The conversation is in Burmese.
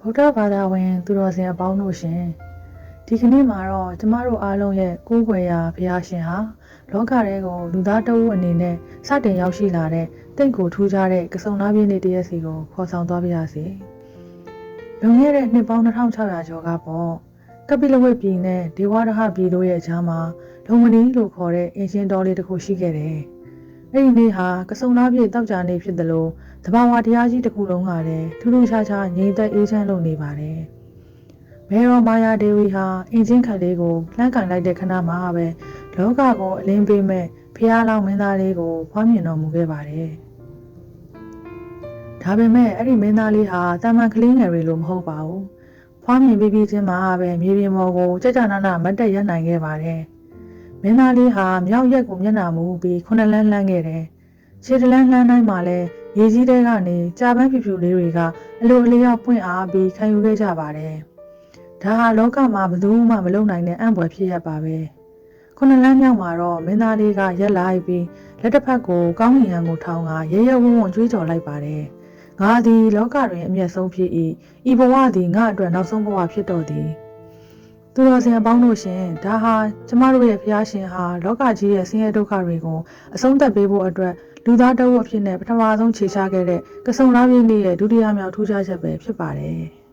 ဗုဒ္ဓဘာသာဝင်သူတော်စင်အပေါင်းတို့ရှင်ဒီကနေ့မှာတော့ကျမတို့အားလုံးရဲ့ကိုးကွယ်ရာဘုရားရှင်ဟာလောကထဲကိုလူသားတဦးအနေနဲ့စတင်ရောက်ရှိလာတဲ့တိတ်ကိုထူးခြားတဲ့ကစုံနာပြည့်နေ့တရက်စီကိုခေါ်ဆောင်သွားပါရစေ။လွန်ခဲ့တဲ့နှစ်ပေါင်း2600ကျော်ကပေါ့ကပိလဝိတ်ပြည်နဲ့ဒေဝရဟပြည်တို့ရဲ့ကြားမှာလုံမနီလို့ခေါ်တဲ့အင်ရှင်တော်လေးတစ်ခုရှိခဲ့တယ်။အဲ့ဒီနေ့ဟာကစုံနာပြည့်တောက်ကြနေ့ဖြစ်တယ်လို့တဘာဝတရားကြီးတစ်ခုလုံးကလည်းထူးထူးခြားခြားငြိမ်သက်အေးချမ်းလုပ်နေပါတယ်။မေရောမာယာဒေဝီဟာအင်ဂျင်ခတ်လေးကိုလှမ်းကန်လိုက်တဲ့ခဏမှာပဲလောကကိုအလင်းပေးမဲ့ဖျားလောင်းမင်းသားလေးကိုဖွားမြင်တော်မူခဲ့ပါတယ်။ဒါပေမဲ့အဲ့ဒီမင်းသားလေးဟာတာမန်ကလေးငယ်တွေလိုမဟုတ်ပါဘူး။ဖွားမြင်ပြီးချင်းမှာပဲမြေပြင်ပေါ်ကိုကြကြနာနာမတ်တက်ရနိုင်ခဲ့ပါတယ်။မင်းသားလေးဟာမြောက်ရက်ကိုမျက်နှာမူပြီးခုနှစ်လန်းလှမ်းခဲ့တယ်။ခြေတလန်းလှမ်းတိုင်းမှာလည်းရေကြီးတဲ့ကနေကြာပန်းဖြူဖြူလေးတွေကအလိုအလျောက်ပွင့်အားပြီးခံယူခဲ့ကြပါတယ်။ဒါဟာလောကမှာဘယ်သူမှမလုပ်နိုင်တဲ့အံ့ဖွယ်ဖြစ်ရပါပဲ။ခုနှစ်လမ်းမြောက်မှာတော့မင်းသားလေးကရက်လိုက်ပြီးလက်တစ်ဖက်ကိုကောင်းကင်ယံကိုထောင်းကရဲရဲဝံ့ဝံ့ကြွေးကြော်လိုက်ပါတယ်။ငါသည်လောကတွင်အမျက်ဆုံးဖြစ်၏ဤဘဝသည်ငါအတွက်နောက်ဆုံးဘဝဖြစ်တော်သည်။သူတော်စင်အပေါင်းတို့ရှင်ဒါဟာကျမတို့ရဲ့ဘုရားရှင်ဟာလောကကြီးရဲ့ဆင်းရဲဒုက္ခတွေကိုအဆုံးသတ်ပေးဖို့အတွက်လူသားတအုပ်အဖြစ်နဲ့ပထမဆုံးခြေချခဲ့တဲ့ကစုံလားပြည့်နေ့ရဲ့ဒုတိယမြောက်ထူးခြားချက်ပဲဖြစ်ပါတယ်။